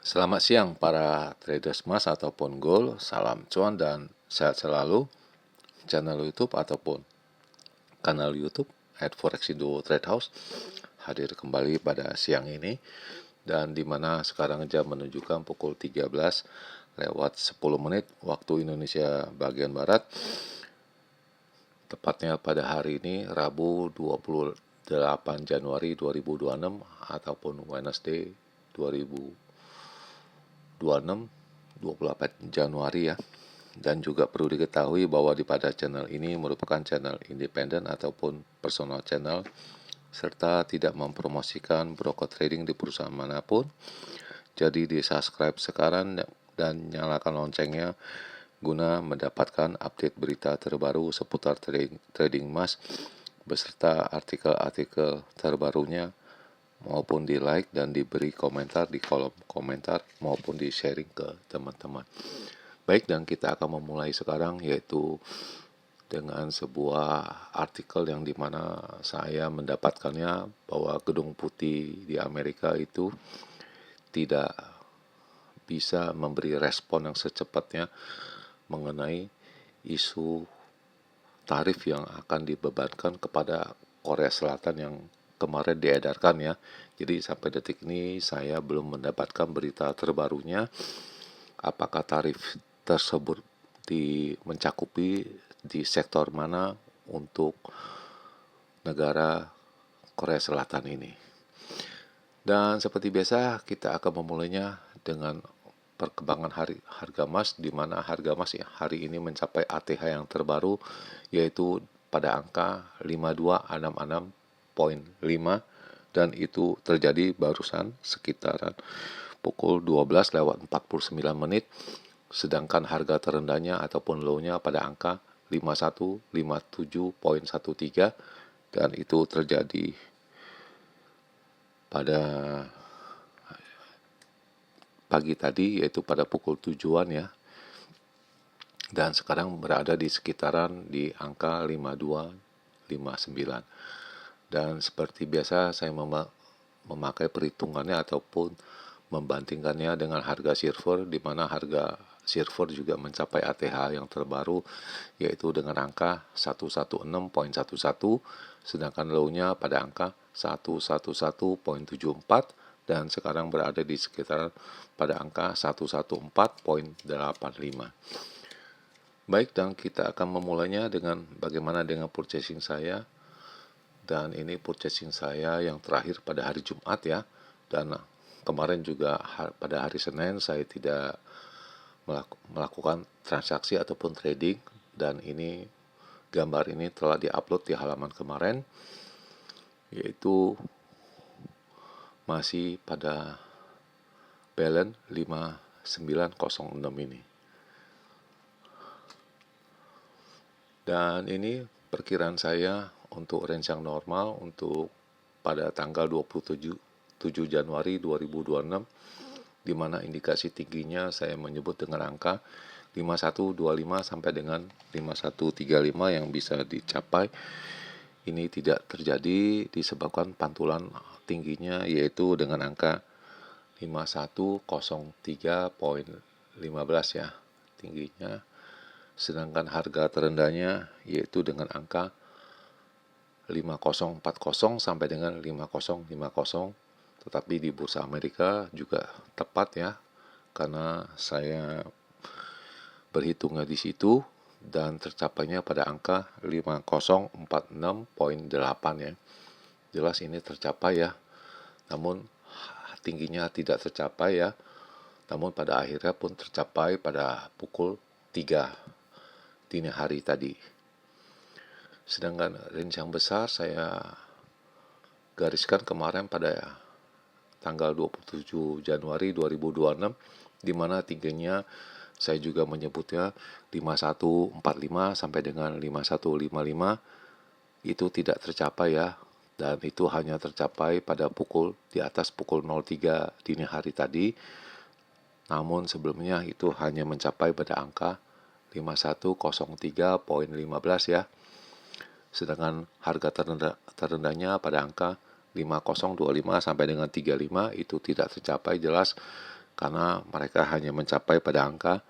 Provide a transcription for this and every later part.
Selamat siang para traders emas ataupun gold, salam cuan dan sehat selalu. Channel YouTube ataupun kanal YouTube @forexindo Trade House hadir kembali pada siang ini, dan dimana sekarang jam menunjukkan pukul 13 lewat 10 menit waktu Indonesia bagian Barat. Tepatnya pada hari ini Rabu 28 Januari 2026 ataupun Wednesday 28 Januari ya. Dan juga perlu diketahui bahwa pada channel ini merupakan channel independen ataupun personal channel, serta tidak mempromosikan broker trading di perusahaan manapun. Jadi di subscribe sekarang dan nyalakan loncengnya guna mendapatkan update berita terbaru seputar trading emas beserta artikel-artikel terbarunya, maupun di like dan diberi komentar di kolom komentar maupun di sharing ke teman-teman. Baik, dan kita akan memulai sekarang, yaitu dengan sebuah artikel yang dimana saya mendapatkannya bahwa Gedung Putih di Amerika itu tidak bisa memberi respon yang secepatnya mengenai isu tarif yang akan dibebankan kepada Korea Selatan yang kemarin diedarkan ya. Jadi sampai detik ini saya belum mendapatkan berita terbarunya apakah tarif tersebut mencakupi di sektor mana untuk negara Korea Selatan ini. Dan seperti biasa kita akan memulainya dengan perkembangan harga emas, di mana harga emas hari ini mencapai ATH yang terbaru, yaitu pada angka 5266.5, dan itu terjadi barusan sekitaran pukul 12 lewat 49 menit, sedangkan harga terendahnya ataupun low-nya pada angka 5157.13, dan itu terjadi pada pagi tadi, yaitu pada pukul 7-an ya. Dan sekarang berada di sekitaran di angka 5259. Dan seperti biasa saya memakai perhitungannya ataupun membandingkannya dengan harga silver, di mana harga silver juga mencapai ATH yang terbaru, yaitu dengan angka 116.11, sedangkan low-nya pada angka 111.74, dan sekarang berada di sekitar pada angka 114.85. Baik, dan kita akan memulainya dengan bagaimana dengan purchasing saya. Dan ini purchasing saya yang terakhir pada hari Jumat ya. Dan kemarin juga pada hari Senin saya tidak melakukan transaksi ataupun trading. Dan ini gambar ini telah diupload di halaman kemarin, yaitu masih pada balance 5906 ini. Dan ini perkiraan saya untuk range yang normal untuk pada tanggal 27 Januari 2026, di mana indikasi tingginya saya menyebut dengan angka 5125 sampai dengan 5135 yang bisa dicapai. Ini tidak terjadi disebabkan pantulan tingginya, yaitu dengan angka 5103.15 ya tingginya. Sedangkan harga terendahnya yaitu dengan angka 5040 sampai dengan 5050. Tetapi di bursa Amerika juga tepat ya, karena saya berhitungnya di situ dan tercapainya pada angka 5046.8 ya. Jelas ini tercapai ya. Namun tingginya tidak tercapai ya. Namun pada akhirnya pun tercapai pada pukul 3 dini hari tadi. Sedangkan range yang besar saya gariskan kemarin pada tanggal 27 Januari 2026, di mana tingginya saya juga menyebutnya 5145 sampai dengan 5155. Itu tidak tercapai ya, dan itu hanya tercapai pada di atas pukul 03 dini hari tadi. Namun sebelumnya itu hanya mencapai pada angka 5103.15 ya. Sedangkan harga terendahnya pada angka 5025 sampai dengan 35 itu tidak tercapai jelas, karena mereka hanya mencapai pada angka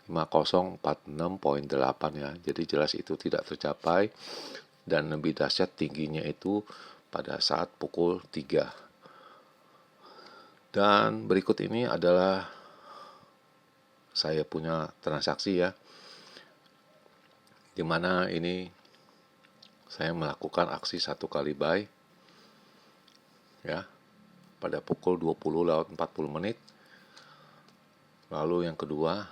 5046,8 ya. Jadi jelas itu tidak tercapai, dan lebih dahsyat tingginya itu pada saat pukul 3. Dan berikut ini adalah saya punya transaksi ya, dimana ini saya melakukan aksi 1 kali buy ya pada pukul 20:40. Lalu yang kedua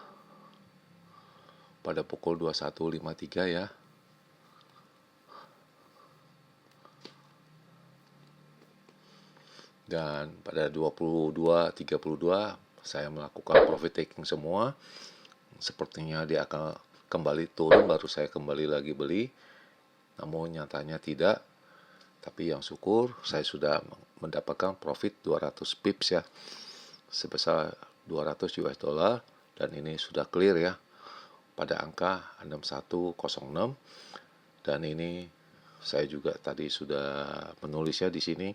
pada pukul 21:53 ya. Dan pada 22:32 saya melakukan profit taking semua. Sepertinya dia akan kembali turun, baru saya kembali lagi beli. Namun nyatanya tidak. Tapi yang syukur saya sudah mendapatkan profit 200 pips ya, sebesar 200 US dollar, dan ini sudah clear ya pada angka 6106. Dan ini saya juga tadi sudah menulisnya di sini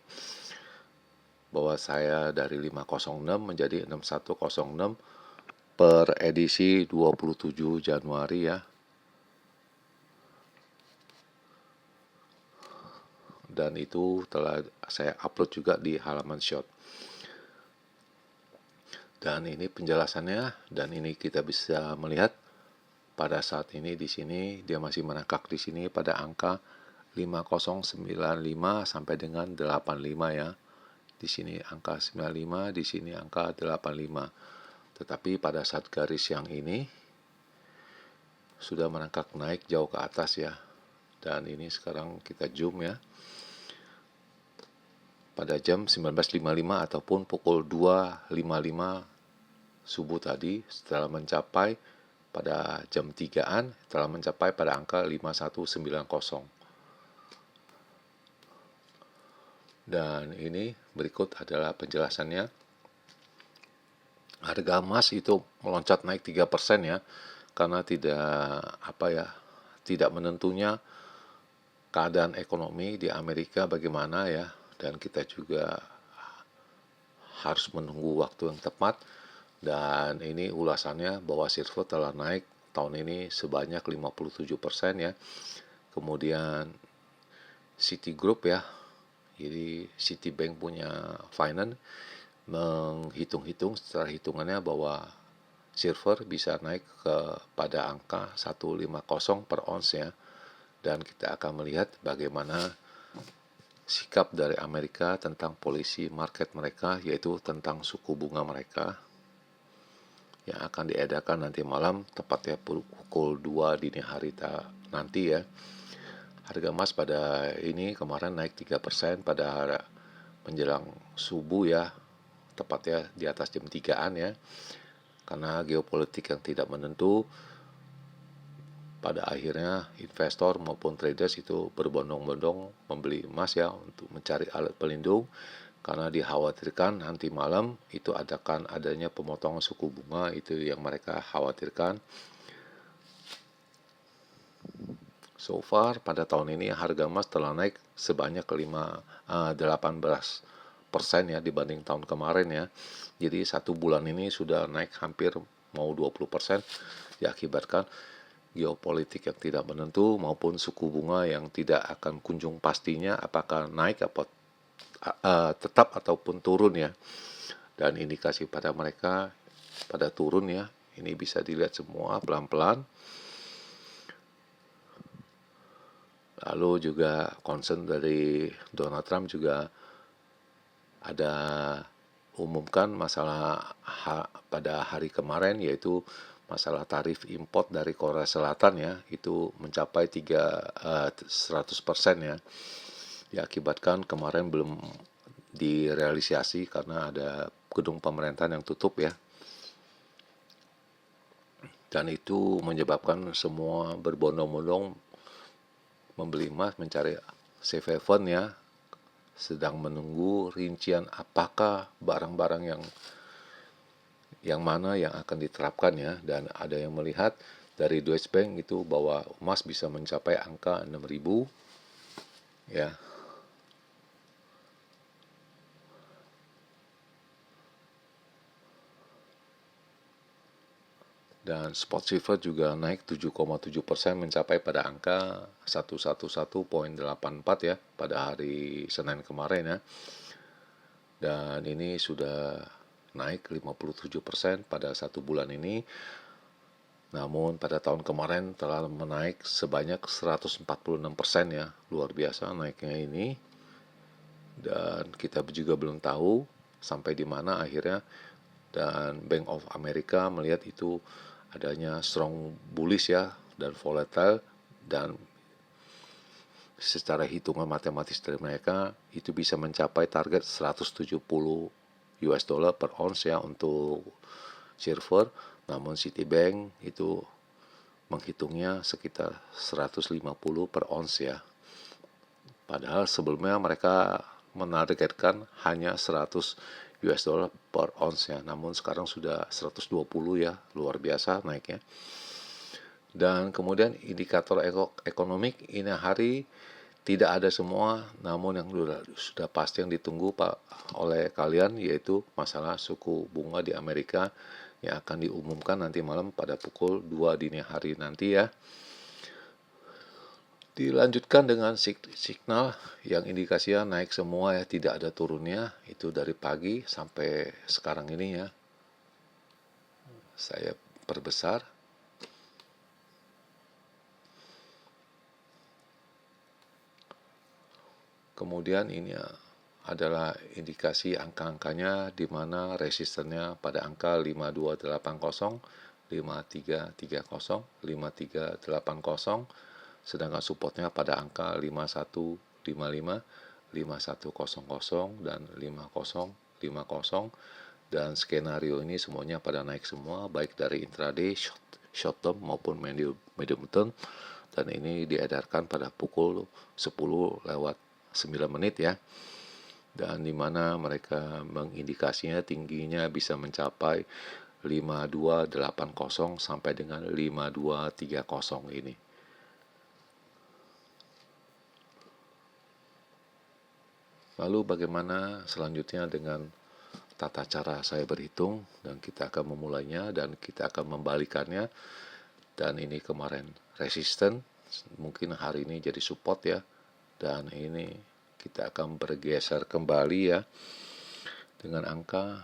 bahwa saya dari 506 menjadi 6106 per edisi 27 Januari ya. Dan itu telah saya upload juga di halaman short. Dan ini penjelasannya, dan ini kita bisa melihat pada saat ini di sini dia masih merangkak di sini pada angka 5095 sampai dengan 85 ya. Di sini angka 95, di sini angka 85. Tetapi pada saat garis yang ini sudah merangkak naik jauh ke atas ya. Dan ini sekarang kita zoom ya. Pada jam 19.55 ataupun pukul 2.55 subuh tadi, setelah mencapai pada jam 3-an, telah mencapai pada angka 5190. Dan ini berikut adalah penjelasannya. Harga emas itu meloncat naik 3% ya, karena tidak menentunya keadaan ekonomi di Amerika bagaimana ya, dan kita juga harus menunggu waktu yang tepat. Dan ini ulasannya bahwa silver telah naik tahun ini sebanyak 57% ya. Kemudian Citigroup ya, jadi Citibank punya finance menghitung-hitung secara hitungannya bahwa silver bisa naik pada angka 150 per ons ya. Dan kita akan melihat bagaimana sikap dari Amerika tentang polisi market mereka, yaitu tentang suku bunga mereka yang akan diedarkan nanti malam, tepatnya pukul 2 dini hari nanti ya. Harga emas pada ini kemarin naik 3% pada menjelang subuh ya, tepatnya di atas jam 3-an ya. Karena geopolitik yang tidak menentu, pada akhirnya investor maupun traders itu berbondong-bondong membeli emas ya untuk mencari alat pelindung, karena dikhawatirkan nanti malam itu adanya pemotongan suku bunga, itu yang mereka khawatirkan. So far pada tahun ini harga emas telah naik sebanyak 18% ya dibanding tahun kemarin ya. Jadi 1 bulan ini sudah naik hampir mau 20%, diakibatkan geopolitik yang tidak menentu maupun suku bunga yang tidak akan kunjung pastinya apakah naik apa tetap ataupun turun ya. Dan indikasi pada mereka pada turun ya, ini bisa dilihat semua pelan-pelan. Lalu juga concern dari Donald Trump juga ada umumkan masalah pada hari kemarin, yaitu masalah tarif import dari Korea Selatan ya, itu mencapai 100% ya. Diakibatkan kemarin belum direalisasi karena ada gedung pemerintahan yang tutup ya. Dan itu menyebabkan semua berbondong-bondong membeli emas, mencari safe haven ya, sedang menunggu rincian apakah barang-barang yang mana yang akan diterapkan ya. Dan ada yang melihat dari Deutsche Bank itu bahwa emas bisa mencapai angka 6.000 ya. Dan spot silver juga naik 7,7% mencapai pada angka 111,84 ya pada hari Senin kemarin ya. Dan ini sudah naik 57% pada satu bulan ini. Namun pada tahun kemarin telah menaik sebanyak 146% ya. Luar biasa naiknya ini. Dan kita juga belum tahu sampai di mana akhirnya. Dan Bank of America melihat itu adanya strong bullish ya dan volatile, dan secara hitungan matematis dari mereka itu bisa mencapai target 170 US dollar per ounce ya untuk silver. Namun Citibank itu menghitungnya sekitar 150 per ounce ya. Padahal sebelumnya mereka menargetkan hanya 100 US dollar per ounce ya. Namun sekarang sudah 120 ya, luar biasa naiknya. Dan kemudian indikator ekonomik ini hari tidak ada semua, namun yang sudah pasti yang ditunggu oleh kalian yaitu masalah suku bunga di Amerika yang akan diumumkan nanti malam pada pukul 2 dini hari nanti ya. Dilanjutkan dengan signal yang indikasinya naik semua ya, tidak ada turunnya. Itu dari pagi sampai sekarang ini ya. Saya perbesar. Kemudian ini adalah indikasi angka-angkanya di mana resistennya pada angka 5280, 5330, 5380, sedangkan supportnya pada angka 5155, 5100 dan 5050. Dan skenario ini semuanya pada naik semua, baik dari intraday, short term maupun medium term. Dan ini diedarkan pada pukul 10 lewat 9 menit ya. Dan di mana mereka mengindikasinya tingginya bisa mencapai 5280 sampai dengan 5230 ini. Lalu bagaimana selanjutnya dengan tata cara saya berhitung, dan kita akan memulainya dan kita akan membalikannya. Dan ini kemarin resisten, mungkin hari ini jadi support ya. Dan ini kita akan bergeser kembali ya dengan angka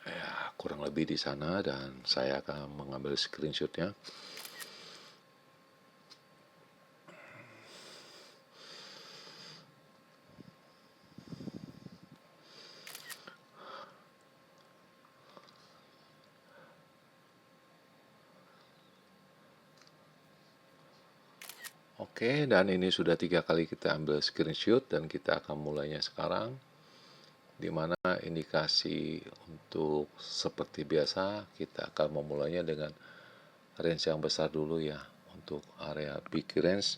ya kurang lebih di sana, dan saya akan mengambil screenshotnya. Oke, dan ini sudah 3 kali kita ambil screenshot dan kita akan mulainya sekarang, di mana indikasi untuk seperti biasa kita akan memulainya dengan range yang besar dulu ya. Untuk area big range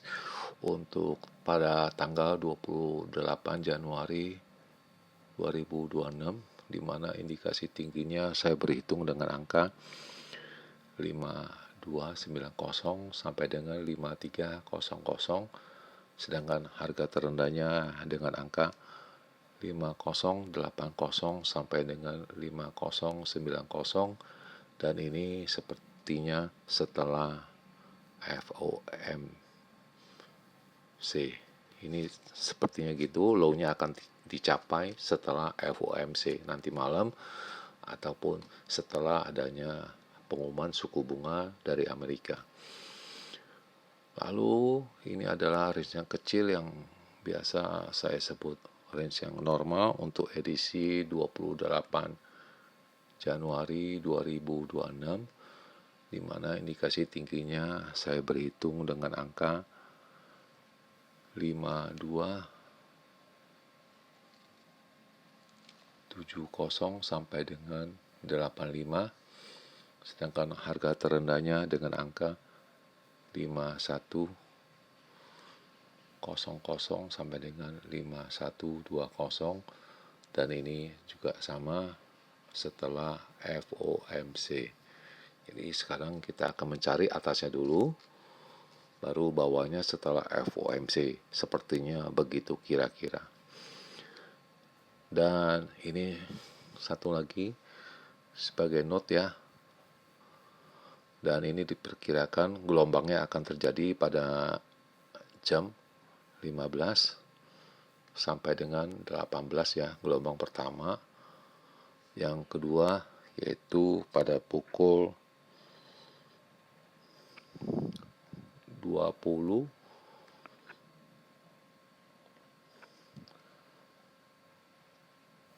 untuk pada tanggal 28 Januari 2026, di mana indikasi tingginya saya berhitung dengan angka 5290 sampai dengan 5300, sedangkan harga terendahnya dengan angka 5080 sampai dengan 5090, dan ini sepertinya setelah FOMC. Ini sepertinya gitu, low-nya akan dicapai setelah FOMC nanti malam ataupun setelah adanya pengumuman suku bunga dari Amerika. Lalu ini adalah range yang kecil yang biasa saya sebut range yang normal untuk edisi 28 Januari 2026, di mana indikasi tingginya saya berhitung dengan angka 5270 sampai dengan 85, sedangkan harga terendahnya dengan angka 5100 sampai dengan 5120, dan ini juga sama setelah FOMC. Jadi sekarang kita akan mencari atasnya dulu. baru bawahnya setelah FOMC. Sepertinya begitu kira-kira. Dan ini satu lagi sebagai note ya. Dan ini diperkirakan gelombangnya akan terjadi pada jam 15 sampai dengan 18 ya, gelombang pertama. Yang kedua yaitu pada pukul 20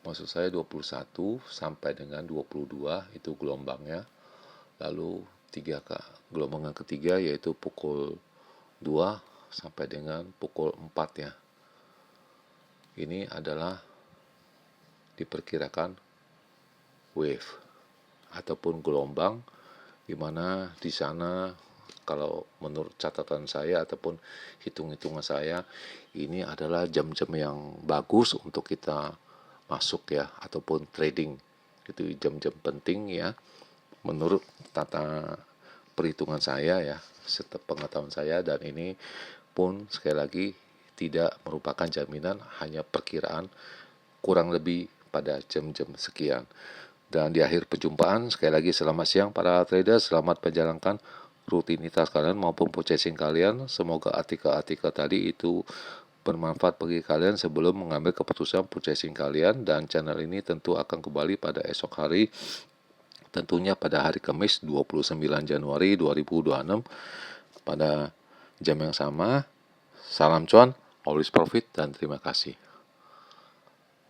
maksud saya 21 sampai dengan 22 itu gelombangnya. Lalu gelombang yang ketiga yaitu pukul 2 sampai dengan pukul 4 ya. Ini adalah diperkirakan wave ataupun gelombang, di mana di sana kalau menurut catatan saya ataupun hitung-hitungan saya, ini adalah jam-jam yang bagus untuk kita masuk ya, ataupun trading. Itu jam-jam penting ya, menurut tata perhitungan saya ya, sepengetahuan saya. Dan ini pun sekali lagi tidak merupakan jaminan, hanya perkiraan kurang lebih pada jam-jam sekian. Dan di akhir perjumpaan, sekali lagi selamat siang para trader, selamat menjalankan rutinitas kalian maupun purchasing kalian. Semoga artikel-artikel tadi itu bermanfaat bagi kalian sebelum mengambil keputusan purchasing kalian. Dan channel ini tentu akan kembali pada esok hari, tentunya pada hari Kamis 29 Januari 2026 pada jam yang sama. Salam cuan, always profit, dan terima kasih.